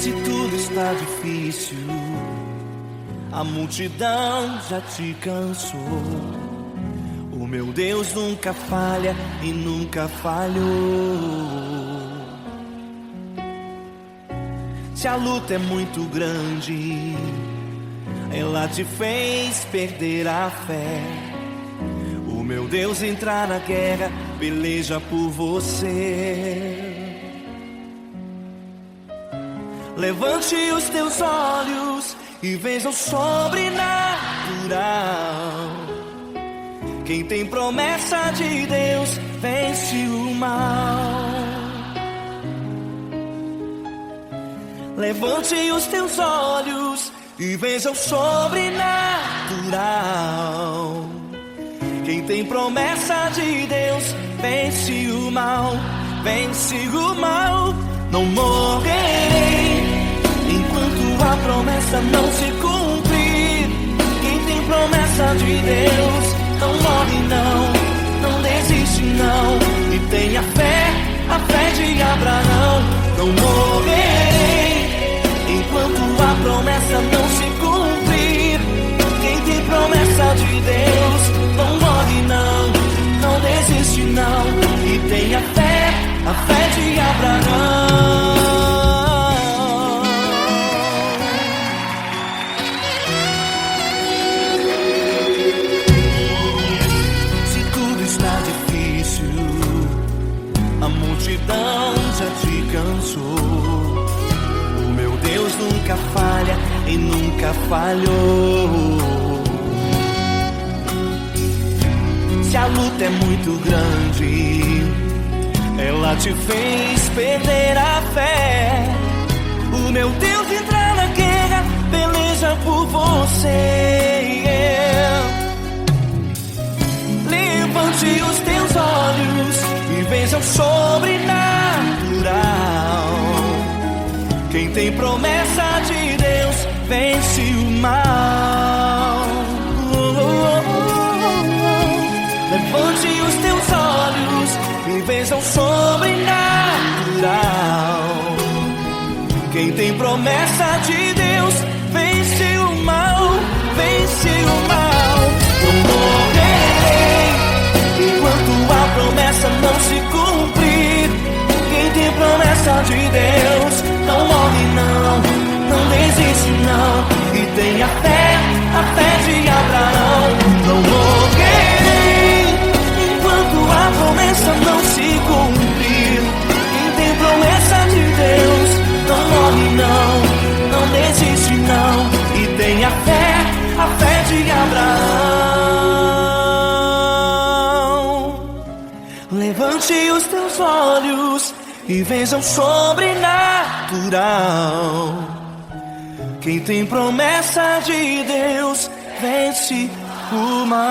Se tudo está difícil, a multidão já te cansou. O meu Deus nunca falha e nunca falhou. Se a luta é muito grande, ela te fez perder a fé. O meu Deus entrar na guerra, peleja por você. Levante os teus olhos e veja o sobrenatural. Quem tem promessa de Deus vence o mal. Levante os teus olhos e veja o sobrenatural. Quem tem promessa de Deus vence o mal, vence o mal. Não morrerei enquanto a promessa não se cumprir. Quem tem promessa de Deus não morre não, não desiste não. E tenha fé, a fé de Abraão. Não morrerei enquanto a promessa não se cumprir. Quem tem promessa de Deus não morre não, não desiste não. E tenha fé, a fé de Abraão. Se tudo está difícil, a multidão já te cansou. O meu Deus nunca falha e nunca falhou. Se a luta é muito grande, ela te fez perder a fé. O meu Deus entra na guerra, peleja por você. Levante os teus olhos e veja o sobrenatural. Quem tem promessa de Deus vence o mal. Levante os teus olhos e veja o sobrenatural. Quem tem promessa de Deus vence o mal, vence o mal. Não morrerei enquanto a promessa não se cumprir. Quem tem promessa de Deus não morre não, não desiste não. E tenha fé, a fé de Abraão. Não morrerei enquanto a promessa não se cumprir. Quem tem promessa de Deus não morre não, não desiste não. E tenha fé, a fé de Abraão. Levante os teus olhos e veja o sobrenatural. Quem tem promessa de Deus vence o mal.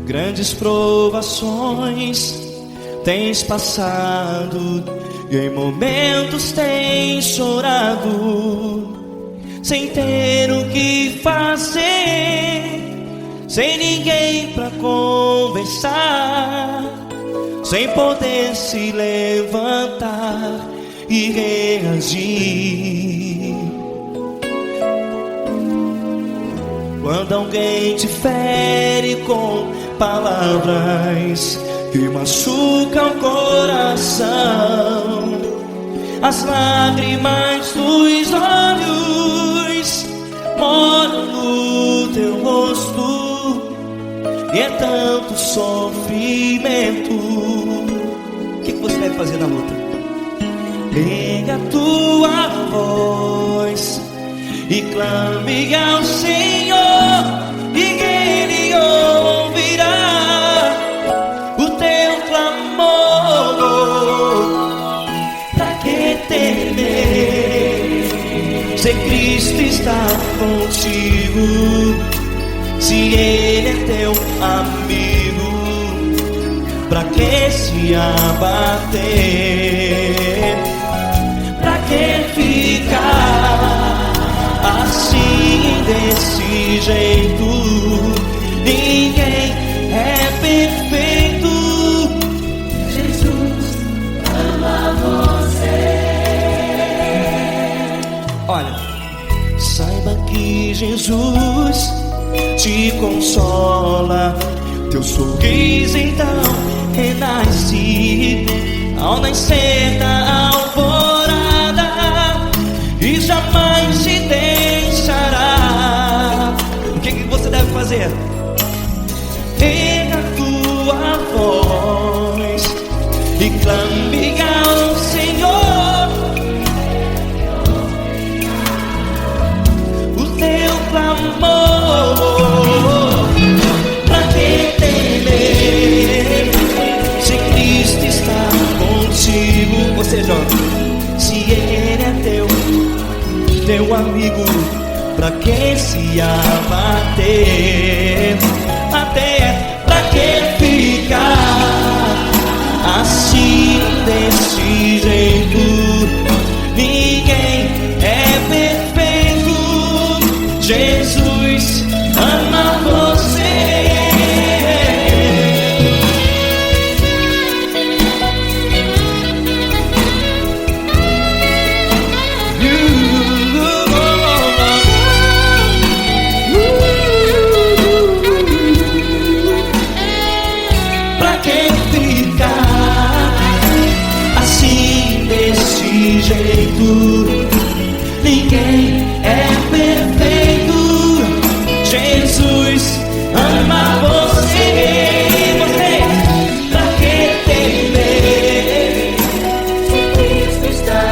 Grandes provações tens passado e em momentos tens chorado, sem ter o que fazer, sem ninguém pra conversar, sem poder se levantar e reagir. Quando alguém te fere com palavras que machucam o coração, as lágrimas dos olhos moram no teu rosto, e é tanto sofrimento. O que você deve fazer na luta? Pega a tua voz e clame ao Senhor, e Ele ouvirá o teu clamor. Pra que temer, se Cristo está contigo, se Ele é teu amigo? Pra que se abater? Pra que ficar assim, desse jeito? Ninguém é perfeito. Jesus ama você. Olha, saiba que Jesus te consola. Teu sorriso então renasce ao nascer da alvorada, e jamais te deixará. O que você deve fazer? Pega a tua voz e clame ao Senhor, o teu clamor. Pra que temer, se Cristo está contigo? Ou seja, se Ele é teu amigo, pra que se abater? Até pra que ficar assim, desse jeito? Ninguém é perfeito. Jesus ama você. Pra que ficar assim, desse jeito? Ninguém é perfeito. Jesus ama você. Pra que temer, se Cristo está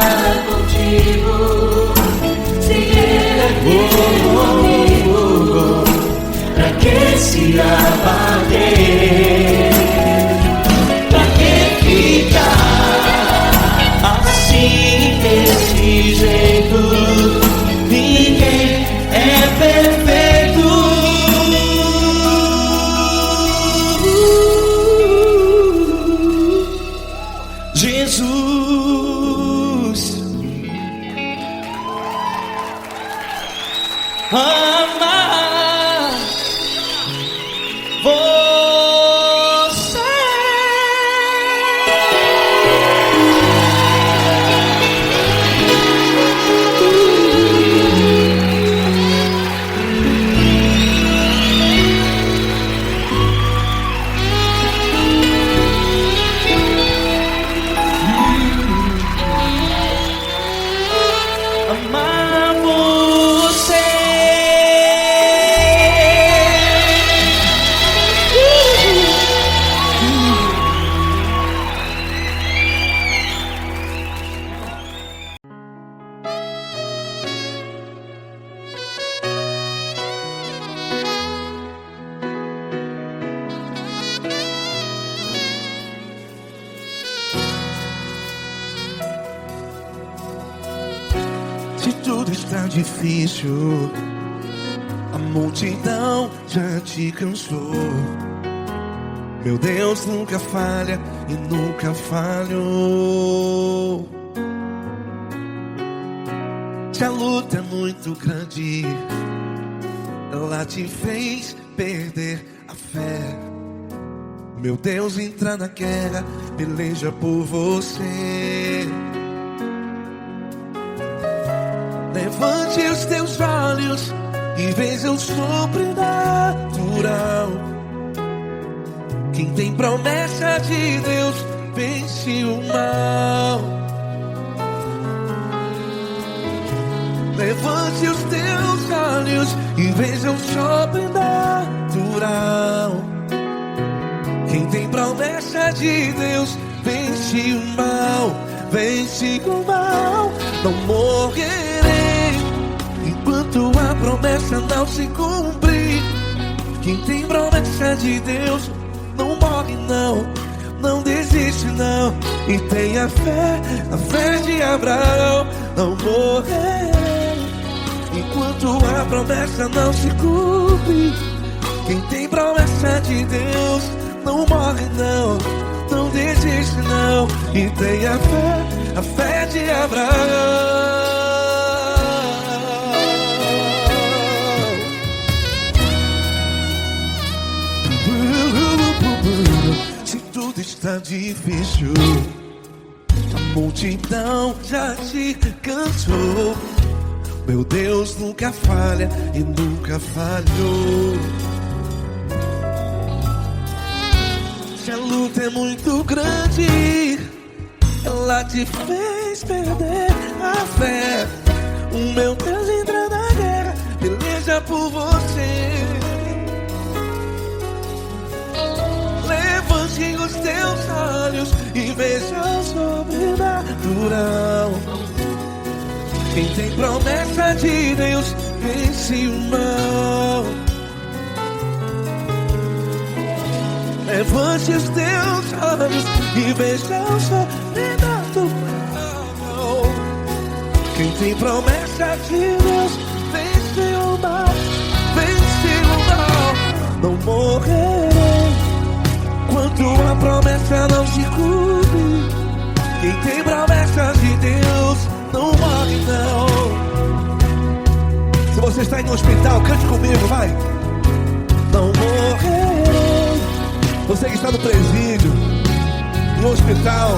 contigo, se Ele é teu amigo? Pra que se abater? Pra que ficar assim, desse jeito? Ninguém é perfeito. Jesus ama você. Amar você. Se tudo está difícil, a multidão já te cansou. Meu Deus nunca falha e nunca falhou. Se a luta é muito grande, ela te fez perder a fé. Meu Deus entra na guerra, peleja por você. Levante os teus olhos e veja o sobrenatural. Quem tem promessa de Deus vence o mal. Levante os teus olhos e veja o sobrenatural. Quem tem promessa de Deus vence o mal, vence o mal. Não morrerei enquanto a promessa não se cumprir. Quem tem promessa de Deus não morre não, não desiste não. E tem a fé de Abraão. Não morrerei enquanto a promessa não se cumpre. Quem tem promessa de Deus não morre não, não desiste não. E tem a fé de Abraão. Se tudo está difícil, a multidão já te cansou, meu Deus nunca falha e nunca falhou. Se a luta é muito grande, ela te fez perder a fé. O meu Deus entra na guerra, peleja por você. Levante os teus olhos e veja o sobrenatural. Quem tem promessa de Deus vence o mal. Levante os teus olhos e veja o sobrenatural. Quem tem promessa de Deus vence o mal, vence o mal. Não morrerei enquanto a promessa não se cumpre. Quem tem promessa de Deus não morre não. Se você está em um hospital, cante comigo, vai. Não morrerei. Você que está no presídio, no hospital,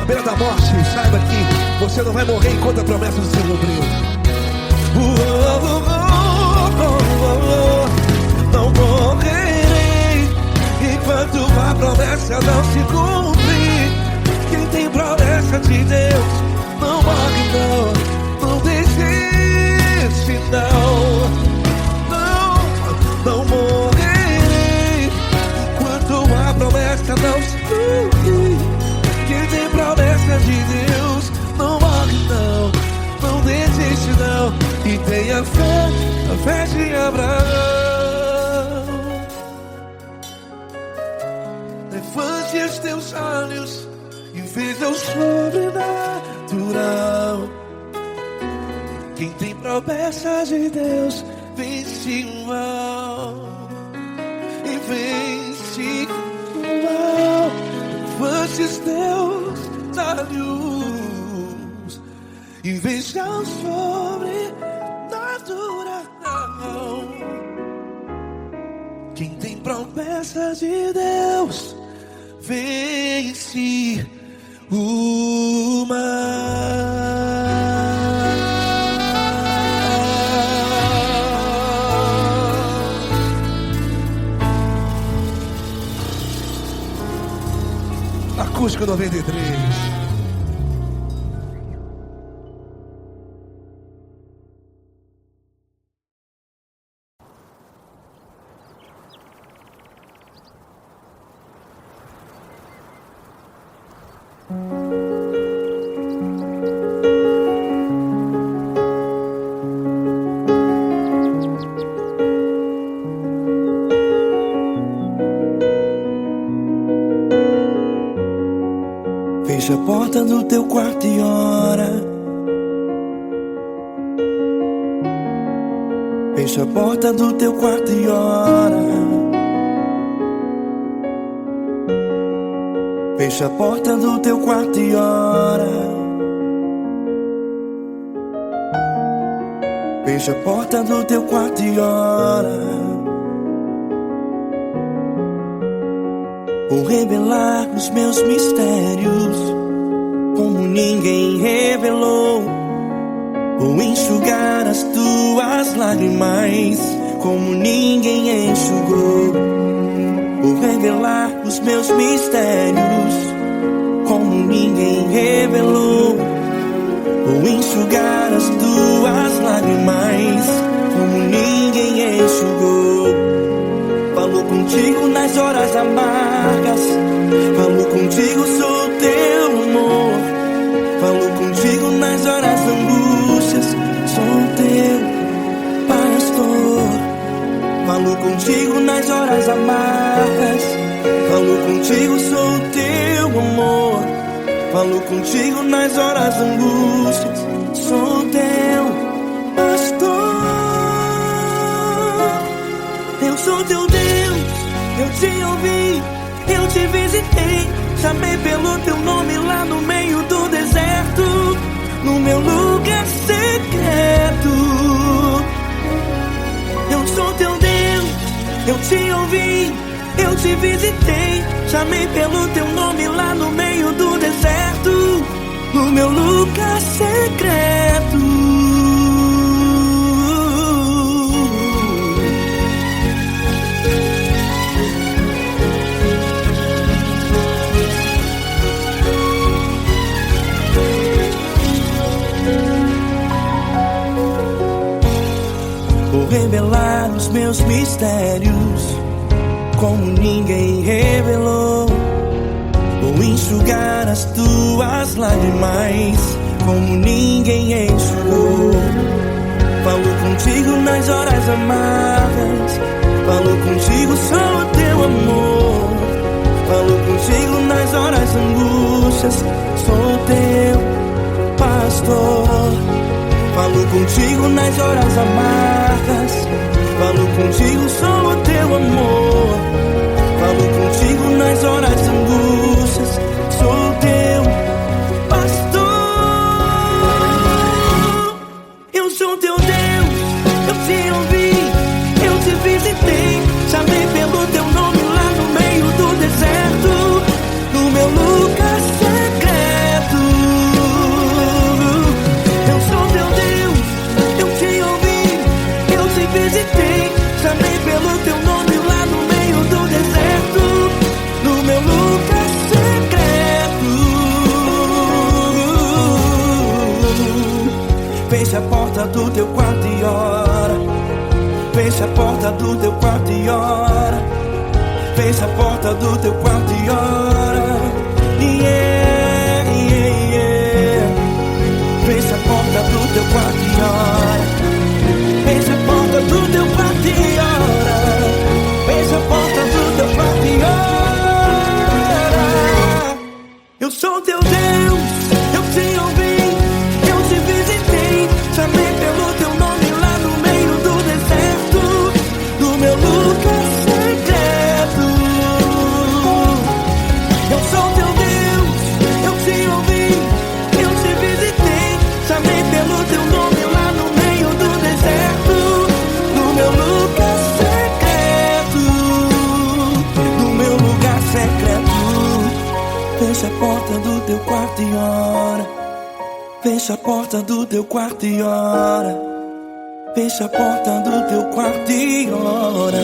à beira da morte, saiba que você não vai morrer enquanto a promessa não se cumpriu. Não morrerei enquanto a promessa não se cumprir. Quem tem promessa de Deus não morre não, não desiste não. Não morrerei enquanto a promessa não se cumprir. Quem tem promessa de Deus não morre não, não desiste não. E tem a fé de Abraão. Levante os teus olhos e veja o sobrenatural. Quem tem promessa de Deus vence o mal, e vence o mal. Levante os teus olhos e veja o sobrenatural. Quem tem promessa de Deus vence o mal. Acústico 93. Fecha a porta do teu quarto e ora. Fecha a porta do teu quarto e ora. Fecha a porta do teu quarto e ora. Fecha a porta do teu quarto e ora. Vou revelar os meus mistérios como ninguém revelou. Vou enxugar as tuas lágrimas como ninguém enxugou. Vou revelar os meus mistérios como ninguém revelou. Vou enxugar as tuas lágrimas como ninguém enxugou. Falou contigo contigo nas horas amargas. Falo contigo, sou teu amor. Falo contigo nas horas angústias. Sou teu pastor. Falo contigo nas horas amargas. Falo contigo, sou teu amor. Falo contigo nas horas angústias. Sou teu pastor. Eu sou teu Deus, eu te ouvi, eu te visitei. Chamei pelo teu nome lá no meio do deserto, no meu lugar secreto. Eu sou teu Deus, eu te ouvi, eu te visitei. Chamei pelo teu nome lá no meio do deserto, no meu lugar secreto. Vou revelar os meus mistérios como ninguém revelou. Vou enxugar as tuas lágrimas como ninguém enxugou. Falo contigo nas horas amargas. Falo contigo, sou teu amor. Falo contigo nas horas angústias. Sou teu pastor. Falo contigo nas horas amargas. Falo contigo, sou teu amor. Falo contigo nas horas angústias. Sou teu pastor. Eu sou teu Deus, eu te ouvi, eu te visitei. Chamei pelo teu nome lá no meio do deserto, no meu lugar secreto. Eu sou teu Deus, eu te ouvi, eu te visitei. Chamei pelo teu nome lá no meio do deserto, no meu lugar secreto. Fecha a porta do teu quarto e ora. Fecha a porta do teu quarto e ora. Fecha a porta do teu quarto e ora. Yeah, yeah, yeah. Fecha a porta do teu quarto e ora. Fecha a porta do teu quarto e ora. Fecha a porta do teu quarto e ora. Eu sou teu Deus, eu te ouvi, eu te visitei. Chamei pelo teu nome lá no meio do deserto, no meu lugar secreto. Eu sou teu Deus, eu te ouvi, eu te visitei. Chamei pelo teu nome lá no meio do deserto, no meu lugar secreto, no meu lugar secreto. Fecha a porta do teu quarto e ora. Fecha a porta do teu quarto e ora. Fecha a porta do teu quarto e ora.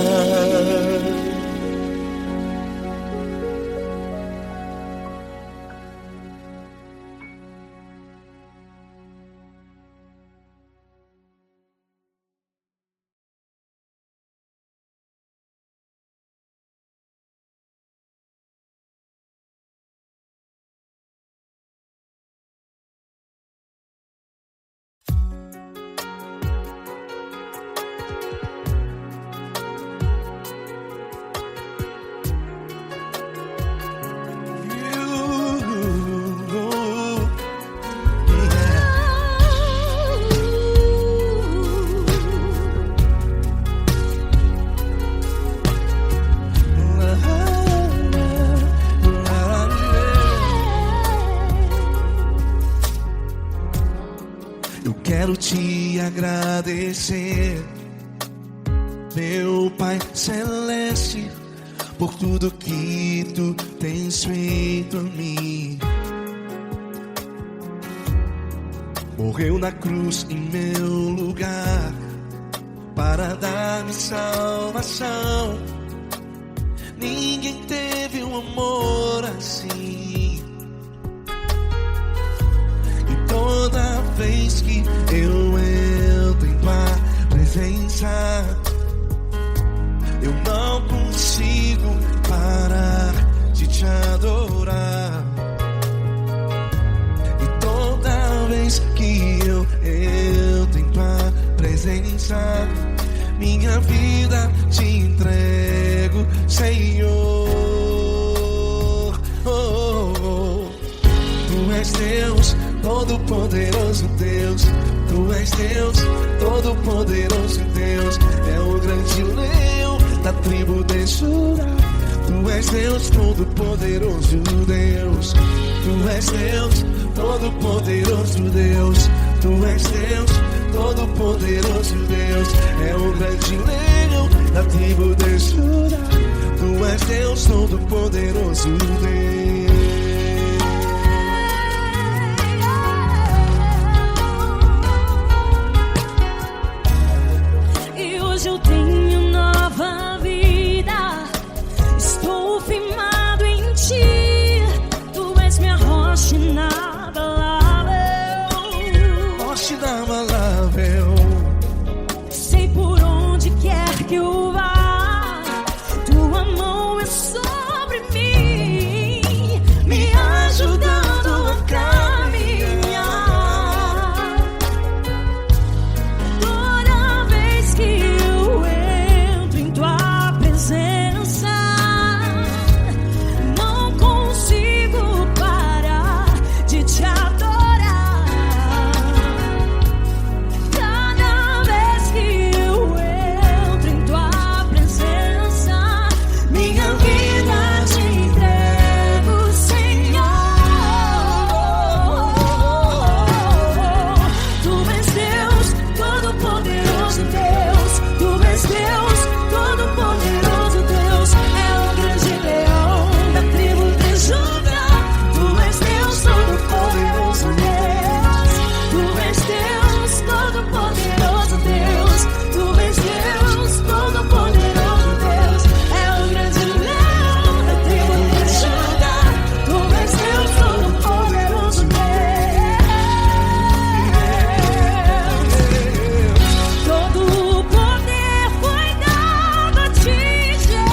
Quero te agradecer, meu Pai Celeste, por tudo que tu tens feito a mim. Morreu na cruz em meu lugar para dar-me salvação. Ninguém teve um amor assim. E toda vez que eu entro em tua presença, eu não consigo vez que eu entro em tua presença, minha vida te entrego, Senhor. Tu és Deus, todo-poderoso Deus. Tu és Deus, todo-poderoso Deus. É o grande leão da tribo de Judá. Tu és Deus, todo-poderoso Deus. Tu és Deus, todo-poderoso Deus. Tu és Deus, todo-poderoso Deus. É o grande leão da tribo de Judá. Tu és Deus, todo-poderoso Deus. E hoje eu tenho nova vida. Estou firmado em ti. Tu és minha rocha inabalável. Rocha inabalável. Sei por onde quer que eu vá, tua mão é sobre mim, me ajudando a caminhar. Toda vez que eu entro em tua presença, não consigo parar de te adorar. Cada vez que eu entro em tua presença, minha vida te entrego, Senhor. Tu és Deus, todo-poderoso Deus. Tu és Deus, todo-poderoso Deus. É o grande leão da tribo de Judá. Tu és Deus, todo-poderoso Deus. Tu és Deus, todo-poderoso Deus. Tu és Deus, todo-poderoso Deus. É o grande leão da tribo de Judá. Tu és Deus, todo-poderoso Deus. Todo o poder foi dado a ti, Jesus.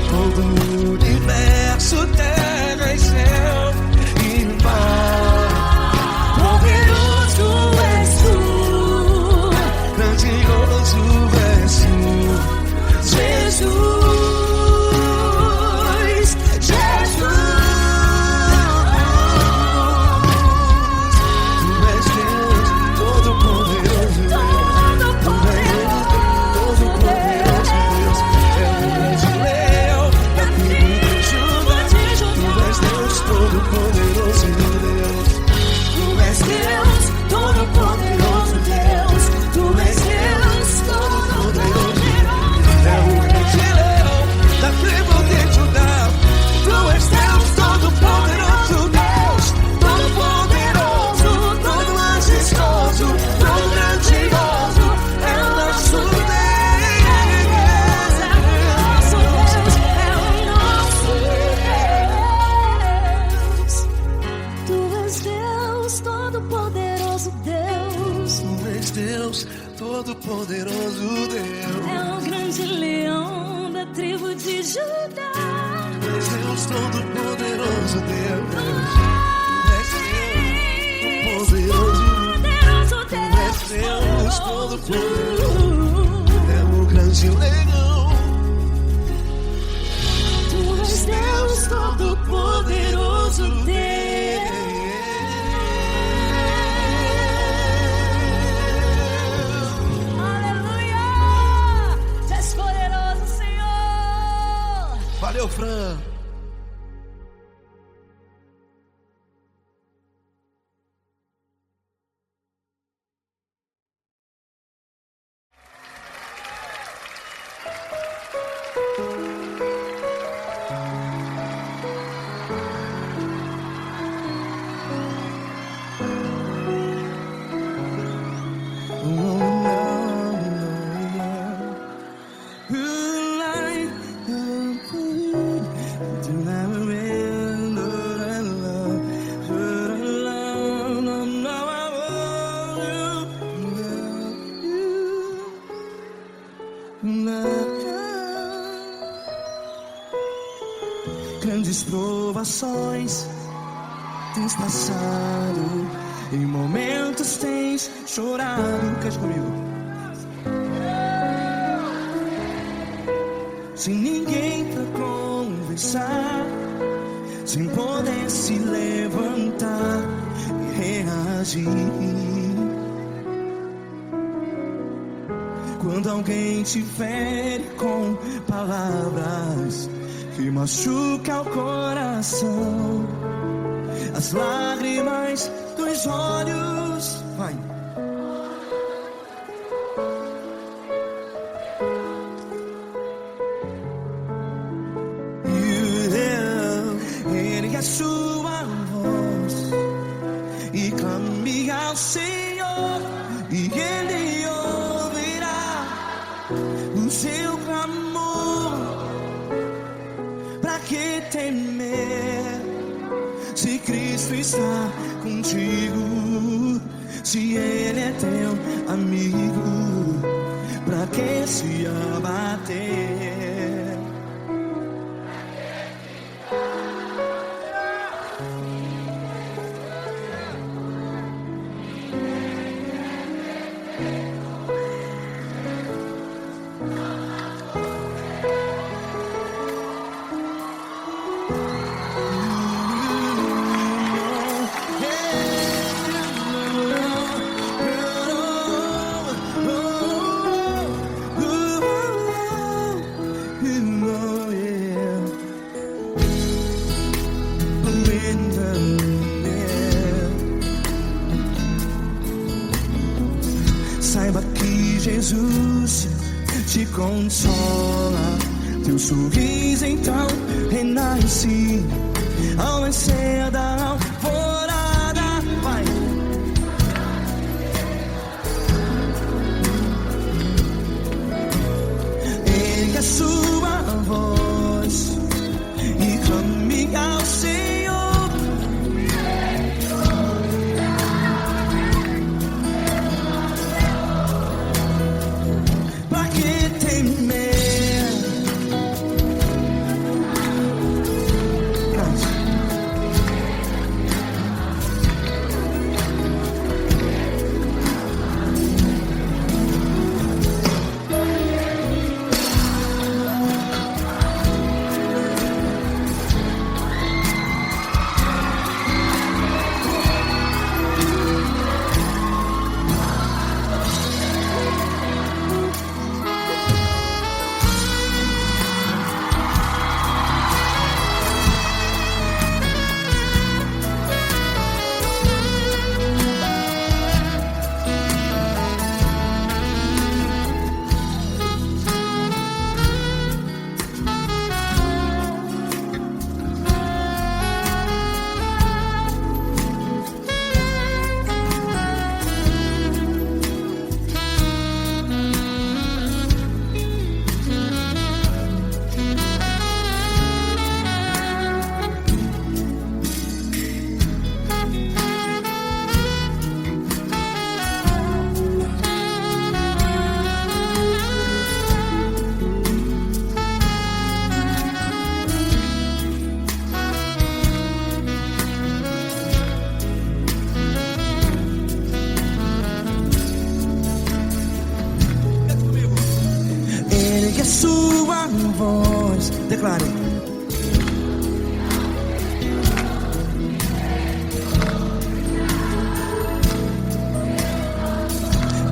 Todo o universo, terra e céu e mar. Poderoso és tu, Grandioso és tu, Jesus, Jesus. Tu és Deus, todo-poderoso Deus. Todo-poderoso Todo-poderoso Deus. É o grande leão da tribo de Judá. Tu és Deus, todo-poderoso Deus. Tu és Deus, todo-poderoso Deus. Tu és Deus, todo-poderoso. É o grande leão da tribo de Judá. Tu és Deus, todo-poderoso Deus. Todo-poderoso, todo majestoso, todo grandioso. É o nosso Deus. Tu és Deus, todo-poderoso Deus. Tu és Deus, todo-poderoso Deus. É o grande leão da tribo de Judá. Tu és Deus, todo-poderoso Deus. Tu és Deus, Poderoso tu és Deus, Deus. todo-poderoso. É o grande leão. Tu és Deus, todo-poderoso Deus. Aleluia! Tu és poderoso, Senhor. Valeu, Fran. Grandes provações tens passado, em momentos tens chorado. Cante comigo. Sem ninguém pra conversar, sem poder se levantar e reagir. Quando alguém te fere com palavras que machucam o coração, as lágrimas dos olhos, vai. Ergue a sua voz e clame ao Senhor, e Ele ouvirá o seu clamor. Pra que temer, se Cristo está contigo? Se Ele é teu amigo, pra que se abater? Saiba que Jesus te consola, teu sorriso então renasce ao nascer da alvorada. Vai. Ergue a sua voz e clame ao Senhor. Ergue a sua voz, declare.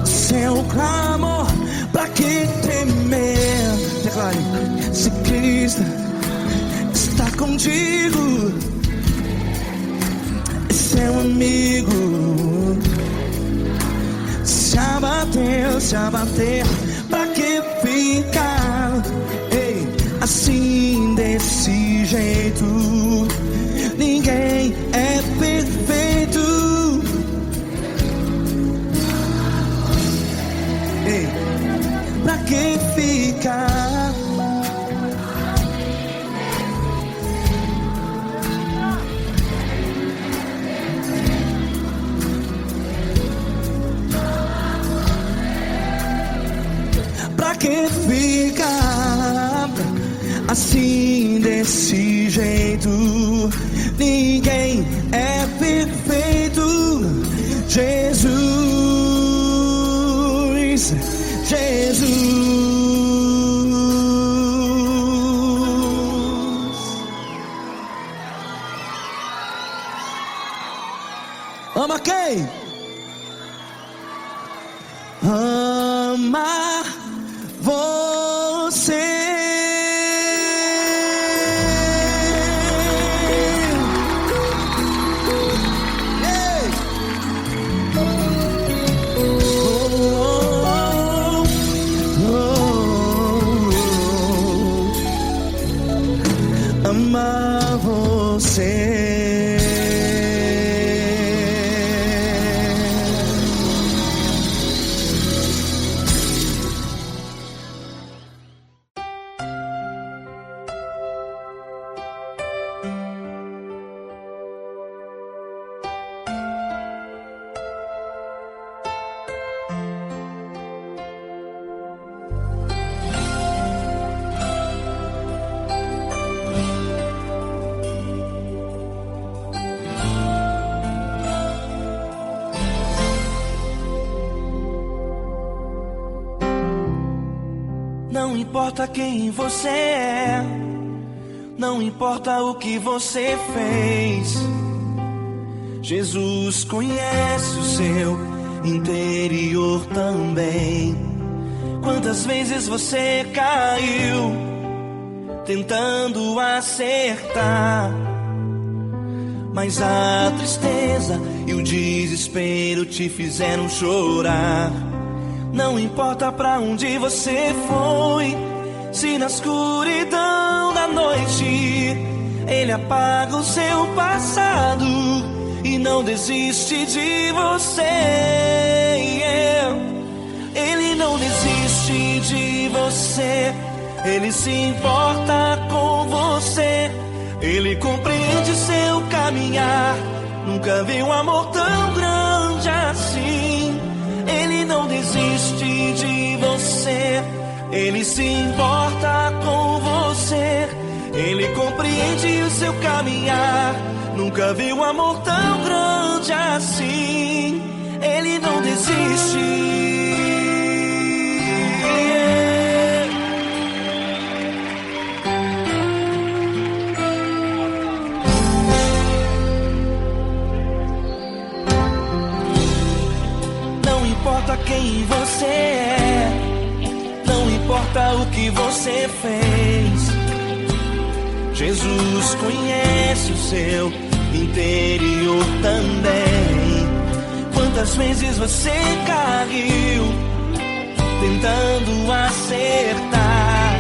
Seu clamor, pra que temer? Declare. Se Cristo está contigo, é seu amigo. Se abater, pra que ficar, ei, assim desse jeito? Ninguém é perfeito. Ei, pra que ficar? Pra que ficar assim desse jeito? Ninguém é perfeito, Jesus, Jesus. Ama quem? Ama você. Amar você. Não importa quem você é, não importa o que você fez, Jesus conhece o seu interior também. Quantas vezes você caiu tentando acertar, mas a tristeza e o desespero te fizeram chorar. Não importa pra onde você foi, se na escuridão da noite Ele apaga o seu passado e não desiste de você. Ele não desiste de você, Ele se importa com você, Ele compreende seu caminhar. Nunca vi um amor tão grande assim. Ele não desiste de você, Ele se importa com você, Ele compreende o seu caminhar. Nunca vi um amor tão grande assim. Ele não desiste. Não importa quem você é, não importa o que você fez, Jesus conhece o seu interior também. Quantas vezes você caiu tentando acertar,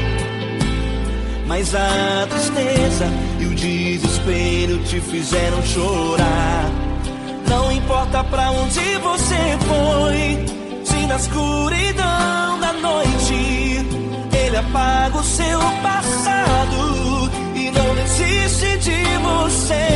mas a tristeza e o desespero te fizeram chorar. Não importa pra onde você foi, se na escuridão da noite Ele apaga o seu passado e não desiste de você.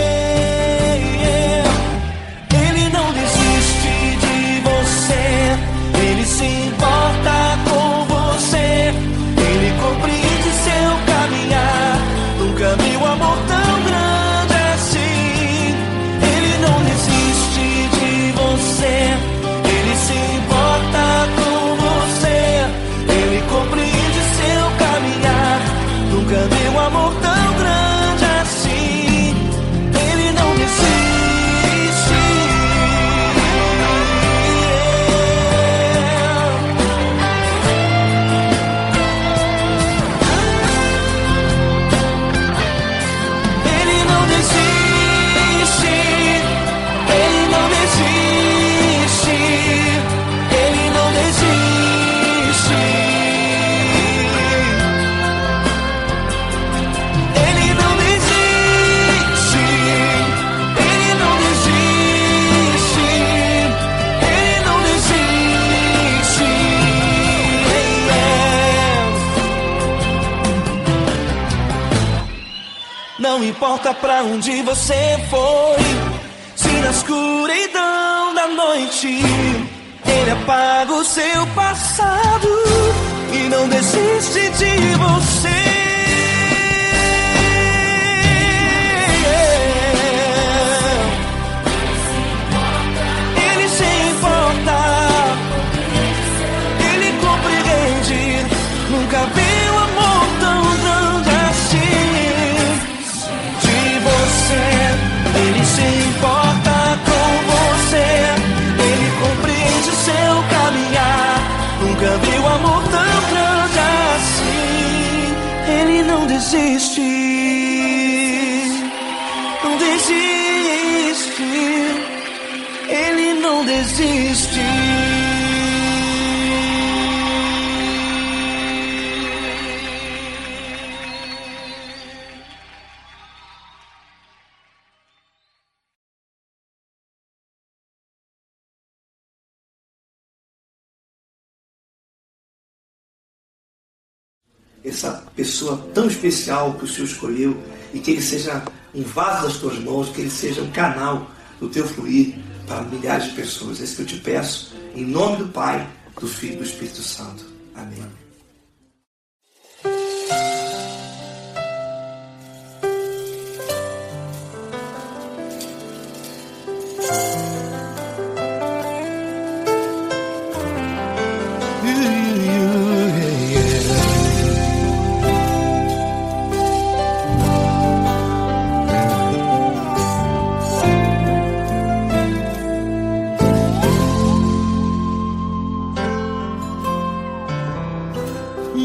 Ele não desiste de você, Ele se importa com você, Ele compreende seu caminhar. Nunca vi um amor tão grande assim. Ele não desiste de você, Ele se importa com você, Ele compreende seu caminhar. Nunca vi um amor tão grande assim. Ele não desiste. Ele não desiste. Ele não desiste. Ele não desiste. Ele não desiste. Ele não desiste. Ele não desiste. Não importa pra onde você foi, se na escuridão da noite Ele apaga o seu passado e não desiste de você. desiste, não desiste, Ele não desiste. Essa pessoa tão especial que o Senhor escolheu, e que Ele seja um vaso das tuas mãos, que Ele seja um canal do teu fluir para milhares de pessoas. É isso que eu te peço, em nome do Pai, do Filho e do Espírito Santo. Amém.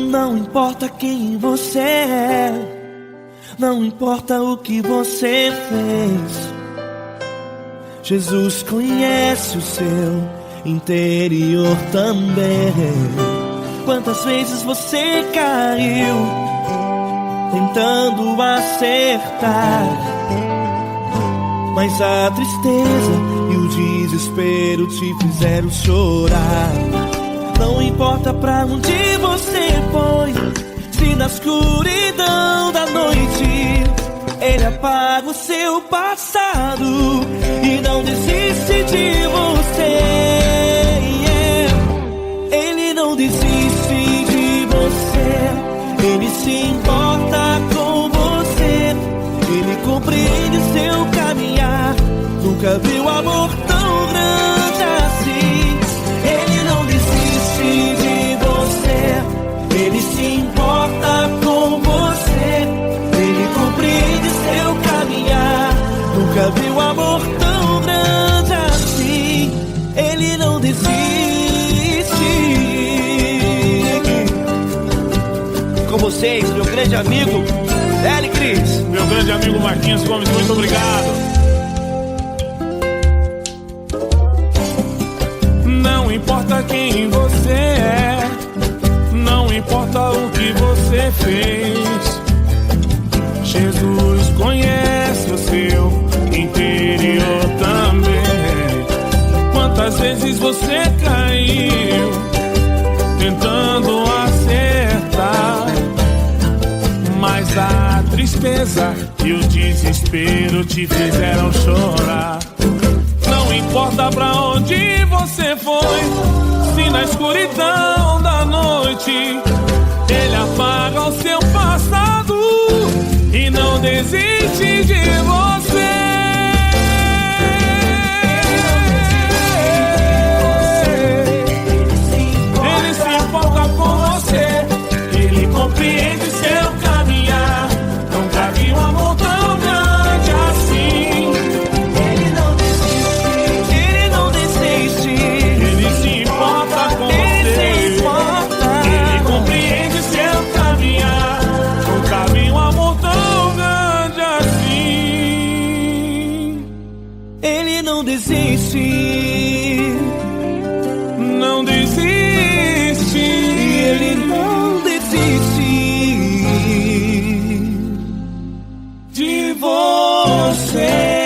Não importa quem você é, não importa o que você fez, Jesus conhece o seu interior também. Quantas vezes você caiu tentando acertar, mas a tristeza e o desespero te fizeram chorar. Não importa pra onde você foi, se na escuridão da noite Ele apaga o seu passado e não desiste de você. Ele não desiste de você, Ele se importa com você, Ele compreende seu caminhar. Nunca viu amor tão grande assim. Ele não desiste de você, Ele se importa com você, Ele compreende seu caminhar. Nunca viu amor tão grande assim. Ele não desiste. Com vocês, meu grande amigo L. Cris. Meu grande amigo Marquinhos Gomes, muito obrigado. Não importa quem você é, não importa o que você fez, Jesus conhece o seu interior também. Quantas vezes você caiu tentando acertar, mas a tristeza e o desespero te fizeram chorar. Não importa pra onde você foi, se na escuridão da noite Ele apaga o seu passado e não desiste de você. Ele se importa com você, Ele compreende seu caminhar. Nunca vi um amor tão grande assim. Ele não desiste, Ele não desiste, Ele se importa com você, Ele compreende seu caminhar. Nunca vi um amor tão grande assim. Ele não desiste, Não desiste, Ele não desiste de você.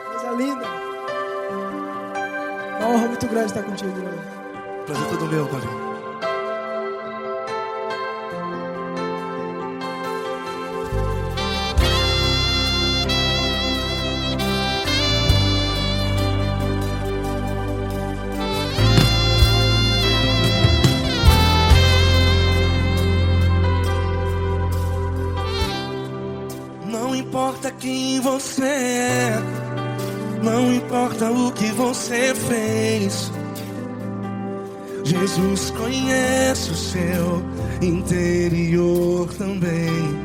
Coisa linda. Uma honra muito grande estar contigo, Deus. Prazer todo meu, Paulinho. Não importa quem você é, Não importa o que você fez, Jesus conhece o seu interior também.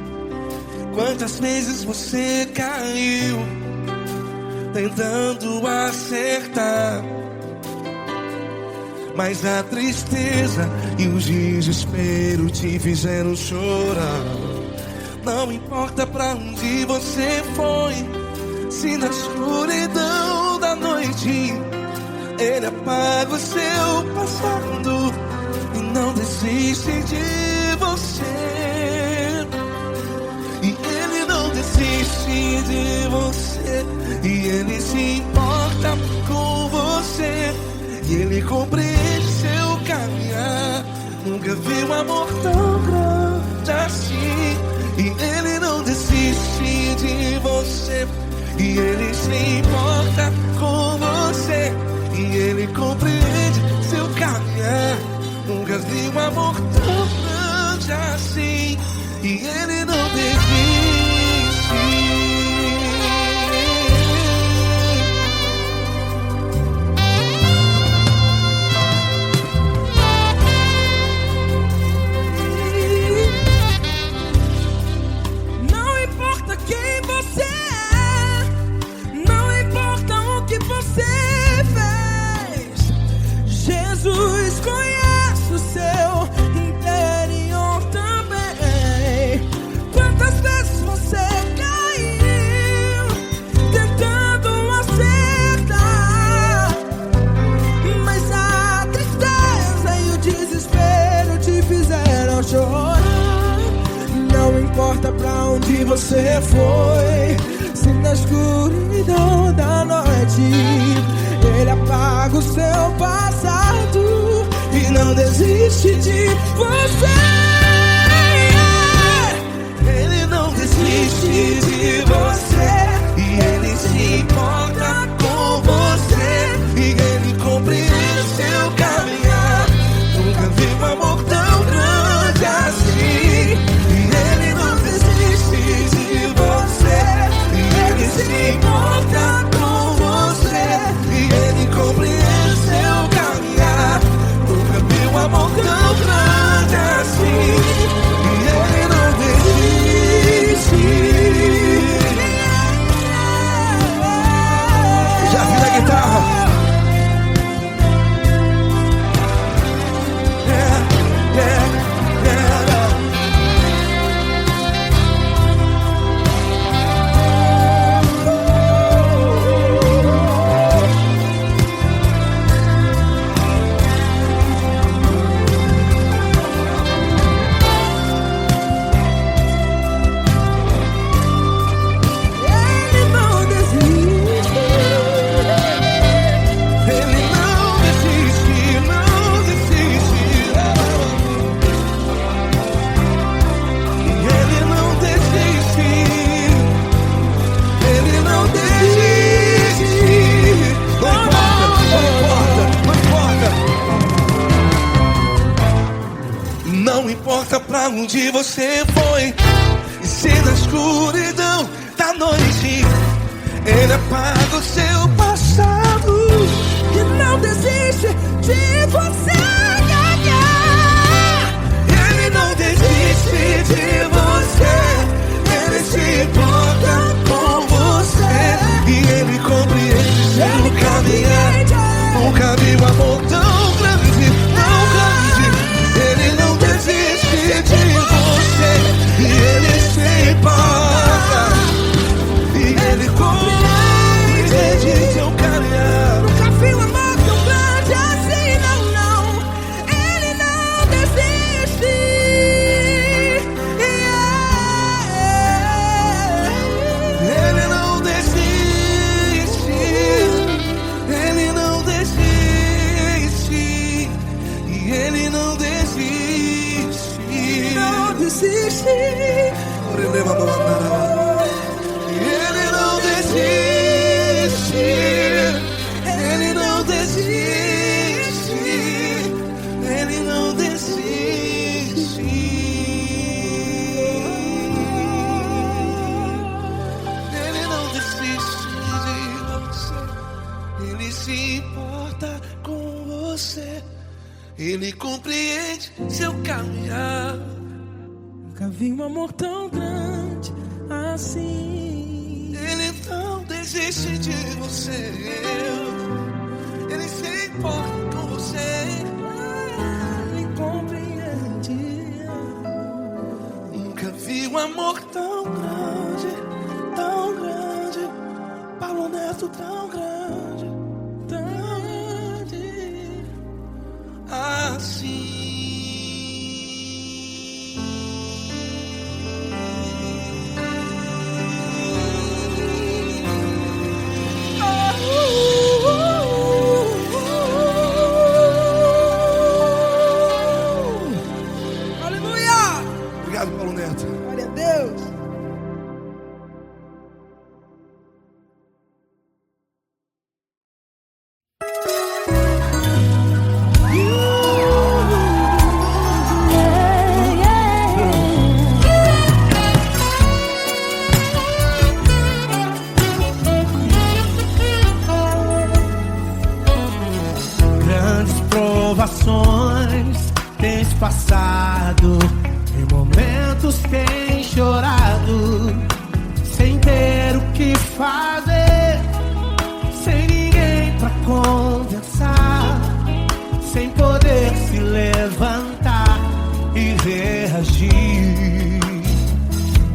Quantas vezes você caiu tentando acertar, mas a tristeza e o desespero te fizeram chorar. Não importa pra onde você foi, se na escuridão da noite Ele apaga o seu passado e não desiste de você. E Ele não desiste de você, e Ele se importa com você, e Ele compreende seu caminhar. Nunca vi um amor tão grande assim. E Ele não desiste de você, e Ele se importa com você, e Ele compreende seu caminhar. Nunca vi um amor tão grande assim. E Ele não desiste. Jesus conhece o seu interior também. Quantas vezes você caiu tentando acertar, mas a tristeza e o desespero te fizeram chorar. Não importa pra onde você foi, se na escuridão da noite Ele apaga o seu passado e não desiste de você. Ele não desiste de você, e Ele se importa com você, e Ele compreende seu caminhar. Nunca vi um amor tão grande assim. E Ele não desiste de você, e Ele se importa com você, e Ele compreende seu caminhar. Nunca vi um amor tão grande assim. E Ele não desiste. Já vi a guitarra. Não importa pra onde você foi, e se na escuridão da noite Ele apaga o seu passado E não desiste de você. Ele não desiste de você, Ele se importa com você, e Ele compreende seu caminhar. Nunca vi um amor tão grande, tão grande. Ele não desiste de você, e Ele se importa, e Ele compreende seu caminhar. Nunca vi um amor tão grande assim, não, não. Ele não desiste. Ele não desiste. Ele não desiste. E Ele não desiste. Não desiste. Ele não desiste. Ele não desiste. Ele não desiste. Ele não desiste de você. Ele compreende seu caminhar. Nunca vi um amor tão grande assim. Ele não desiste de você. Ele se importa com você. Ele compreende. Nunca vi um amor tão grande, Tão grande, Paulo Neto tão grande, tão grande. assim. Aleluia! Obrigado, Paulo Neto. Glória a Deus. Grandes provações tens passado, em momentos tens chorado, sem ter o que fazer, sem ninguém pra conversar, sem poder se levantar e reagir.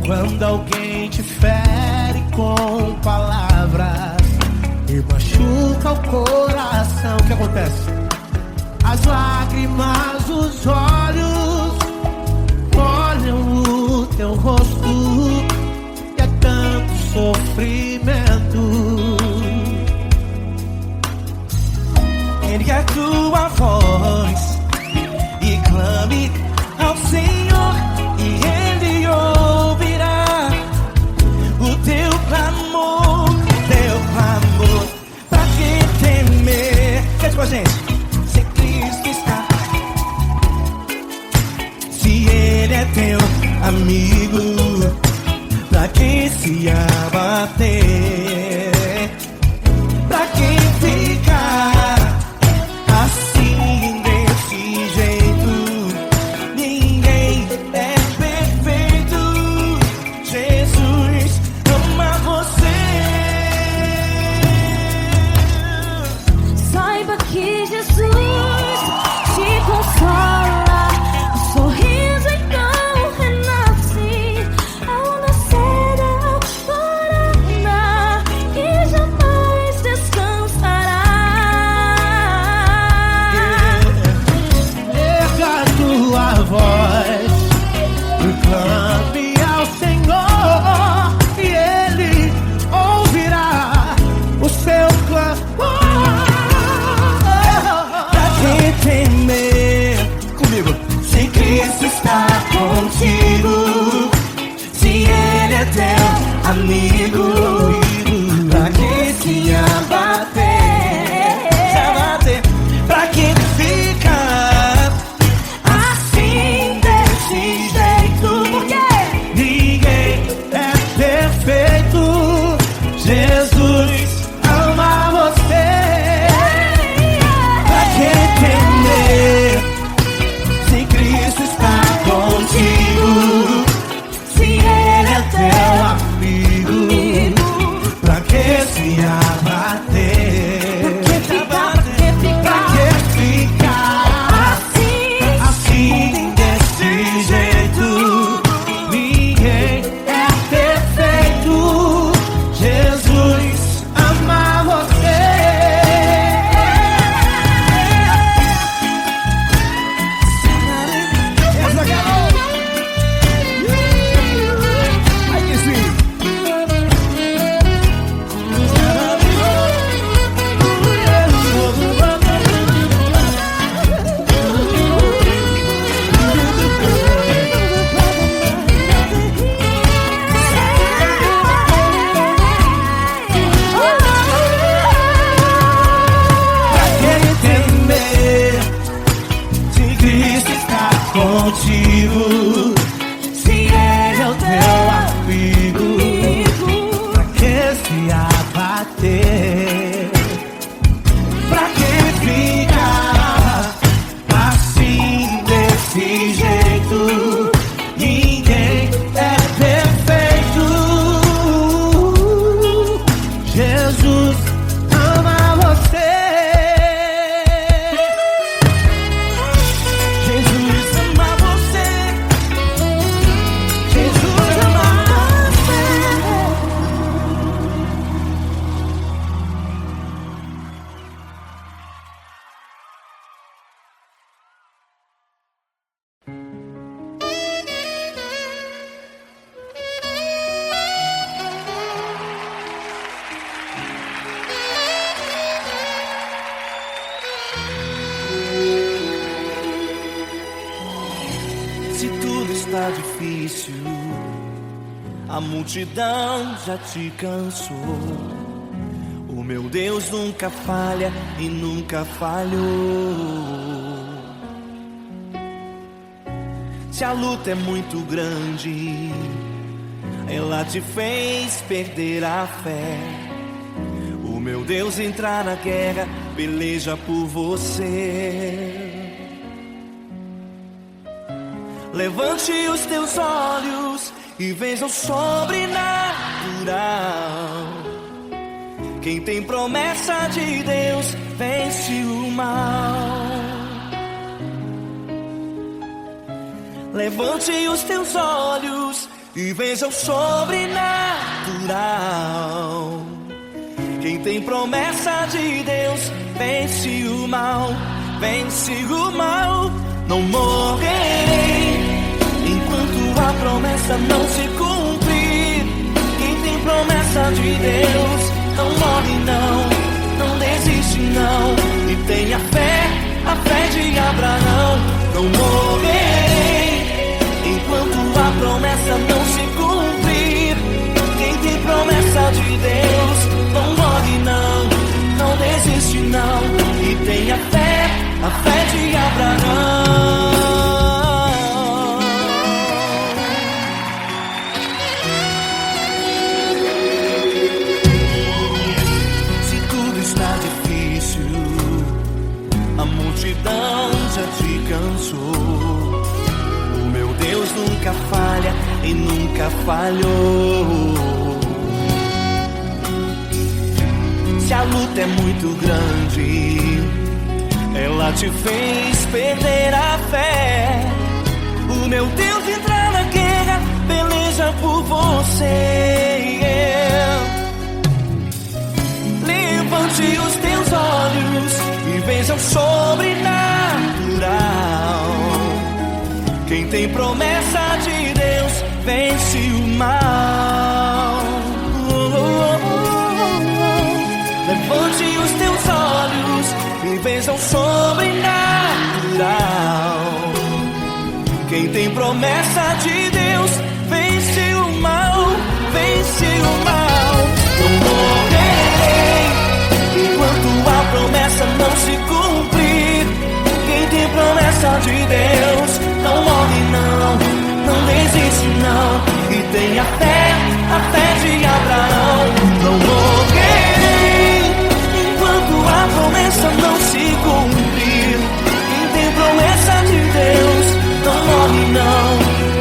Quando alguém te fere com palavras e machuca o coração, o que acontece? As lágrimas dos olhos molham o teu rosto, e é tanto sofrimento. Ergue a tua voz e clame ao Senhor, e Ele ouvirá o teu clamor, pra que temer? Cante com a gente. Se Cristo está, se Ele é teu amigo, pra que se abater? Pra que ficar assim desse jeito? Ninguém é perfeito. Jesus ama você. Saiba que Jesus te consola, o sorriso então renasce ao nascer da alvorada e jamais descansará. Erga a tua voz e clame ao Senhor, e Ele ouvirá o seu clamor. Pra que temer? Comigo. Se Cristo está contigo, se Ele é teu amigo, pra que se abater? Pra que ficar assim desse jeito? Porque ninguém é perfeito. Jesus ama você. Pra que temer? Se Cristo está contigo, se Ele é teu amigo, pra que se abater? Pra que ficar assim desse jeito? Ninguém é perfeito. Jesus ama você. Essa garota. Ai que sim. Pra que temer? Se Cristo está contigo, se Ele é o teu amigo, pra que se abater? Pra que ficar está difícil, a multidão já te cansou. O meu Deus nunca falha e nunca falhou. Se a luta é muito grande, ela te fez perder a fé. O meu Deus entrar na guerra, peleja por você. Levante os teus olhos e veja o sobrenatural. Quem tem promessa de Deus vence o mal. Levante os teus olhos e veja o sobrenatural. Quem tem promessa de Deus vence o mal, vence o mal. Não morrerei enquanto a promessa não se cumprir. Quem tem promessa de Deus não morre não, não desiste não. E tenha fé, a fé de Abraão. Não morrerei enquanto a promessa não se cumprir. Quem tem promessa de Deus não morre não, não desiste não. E tenha fé, a fé de Abraão. Se tudo está difícil, a multidão já te cansou. O meu Deus nunca falha e nunca falhou. Se a luta é muito grande, ela te fez perder a fé. O meu Deus entrar na guerra, peleja por você. Levante os teus olhos e veja o sobrenatural. Quem tem promessa de Deus vence o mal. Levante os teus olhos e veja o sobrenatural. Quem tem promessa de Deus vence o mal, vence o mal. Não morrerei enquanto a promessa não se cumprir. Quem tem promessa de Deus não morre não, não desiste não. E tenha fé, a fé de Abraão. Não morrerei enquanto a promessa não se cumprir. Quem tem promessa de Deus não morre não,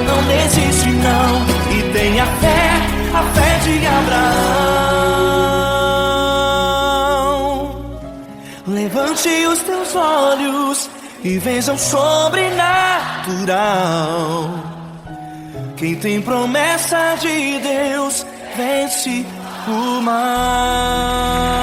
não desiste não. E tenha fé, a fé de Abraão. Levante os teus olhos e veja o sobrenatural. Quem tem promessa de Deus vence o mal.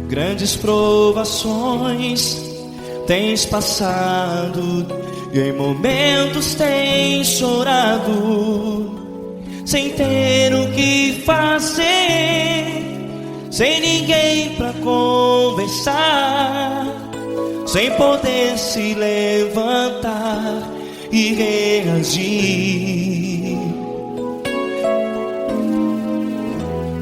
Grandes provações tens passado e em momentos tens chorado, sem ter o que fazer, sem ninguém pra conversar, sem poder se levantar e reagir.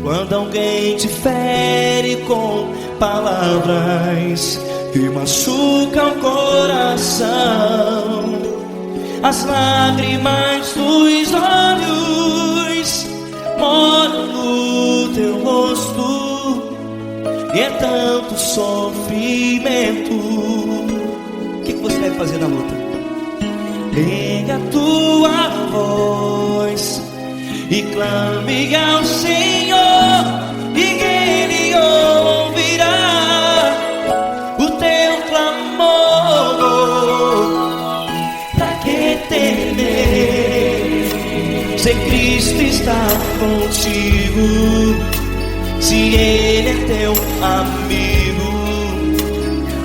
Quando alguém te fere com palavras que machucam o coração, as lágrimas dos olhos moram no teu rosto, e é tanto sofrimento. O que você deve fazer na luta? Erga a tua voz e clame ao Senhor, e Ele ouvirá o teu clamor. Pra que temer, se Cristo está contigo, se Ele é teu amigo?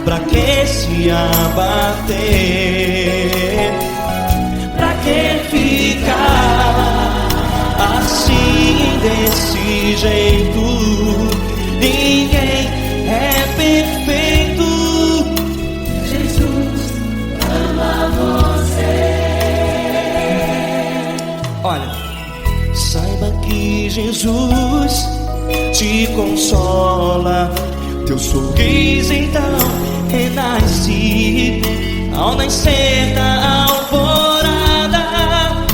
Pra que se abater? Pra que ficar assim desse jeito? Ninguém é perfeito. Jesus ama você. Olha, saiba que Jesus te consola. Teu sorriso então renasce ao nascer da alvorada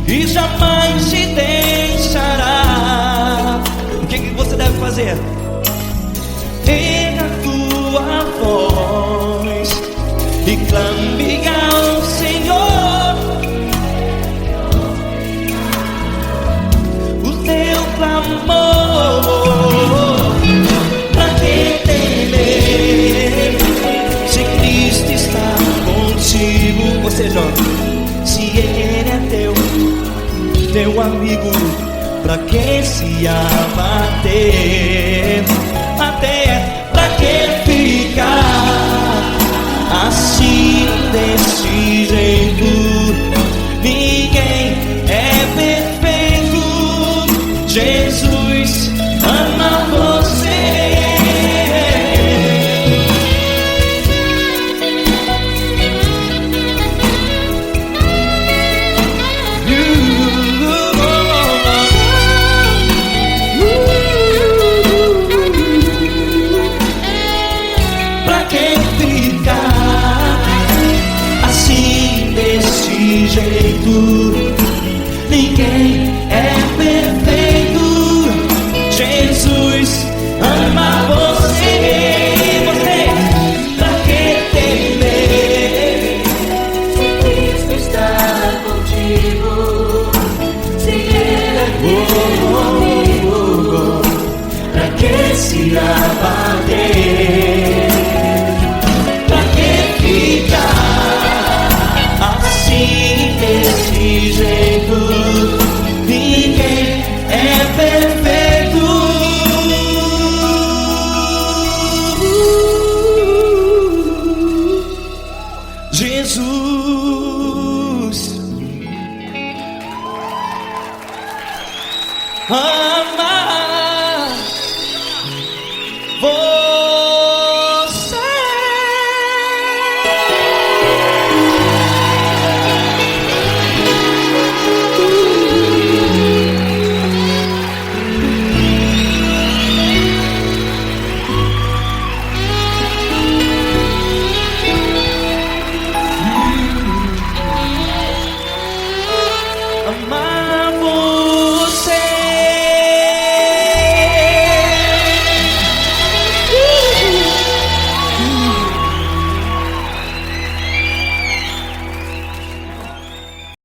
e jamais te deixará. O que você deve fazer? Erga a tua voz e clame ao Senhor, o teu clamor. Pra que temer, se Cristo está contigo? Ou seja, se Ele é teu amigo, pra que se abater? Até pra que ficar assim desse jeito? Ninguém é perfeito. Jesus ama você. Pra que ficar assim desse jeito? Ninguém é perfeito. Jesus ama você. Pra que temer, Se Cristo está contigo, se Ele é teu amigo, pra que se abater?